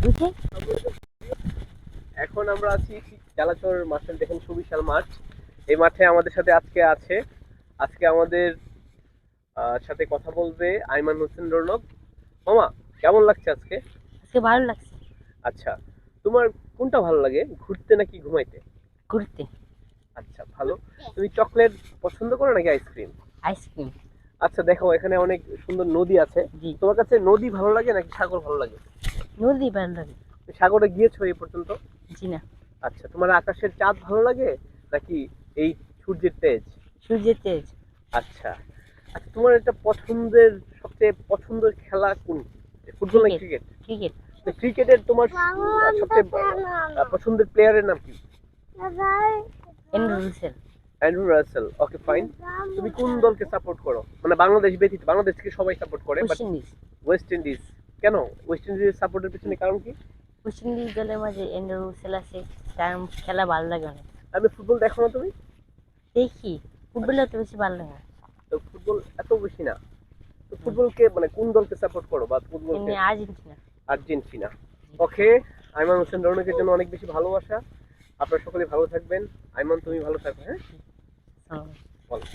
বুঝছেন? এখন আমরা আছি জেলাচর মাঠে, দেখেন সুবিশাল মাঠ। এই মাঠে আমাদের সাথে আজকে আমাদের সাথে কথা বলবে আইমান হোসেন রৌনক। মামা, কেমন লাগছে আজকে? আজকে ভালো লাগছে আচ্ছা, তোমার কোনটা ভালো লাগে, ঘুরতে নাকি ঘুমাইতে? ঘুরতে। আচ্ছা, ভালো। তুমি চকলেট পছন্দ করো নাকি আইসক্রিম? আইসক্রিম। আচ্ছা, দেখো এখানে অনেক সুন্দর নদী আছে। জি। তোমার কাছে নদী ভালো লাগে নাকি সাগর ভালো লাগে? নদী ভালো লাগে। তুমি সাগরে গিয়েছো এই পর্যন্ত? জি না। আচ্ছা, তোমার আকাশের চাঁদ ভালো লাগে নাকি এই সূর্যের তেজ? সূর্যের তেজ। আচ্ছা। আচ্ছা, তোমার একটা সবচেয়ে পছন্দের খেলা কোনটি? ফুটবল নাকি ক্রিকেট। ক্রিকেট? ক্রিকেট। তো ক্রিকেটের তোমার সবচেয়ে পছন্দের প্লেয়ারের নাম কি? Andrew Russell. Andrew Russell. Okay, fine. তুমি কোন দলকে সাপোর্ট করো? মানে বাংলাদেশ ব্যতীত, বাংলাদেশ থেকে সবাই সাপোর্ট করে, but West Indies. West Indies. কেন? ওয়েস্ট ইন্ডিজের সাপোর্টের পিছনে কারণ কি? ওয়েস্ট ইন্ডিজ দলের মাঝে এন্ড্রু রুসেল আছে, তার খেলা ভালো লাগে অনেক। আমি ফুটবল দেখো না তুমি? দেখি, ফুটবল আচ্ছা, অত বেশি ভালো লাগে না। তো ফুটবল এত বেশি না। তো হুম। ফুটবলকে মানে কোন দলকে সাপোর্ট করো, বা ফুটবলকে? এমনি আর্জেন্টিনা। আর্জেন্টিনা। ওকে। আইমান হোসেন রৌনকের জন্য অনেক বেশি ভালোবাসা। আপনারা সকলে ভালো থাকবেন। আইমান, তুমি ভালো থাকবে, হ্যাঁ? জি। বলো।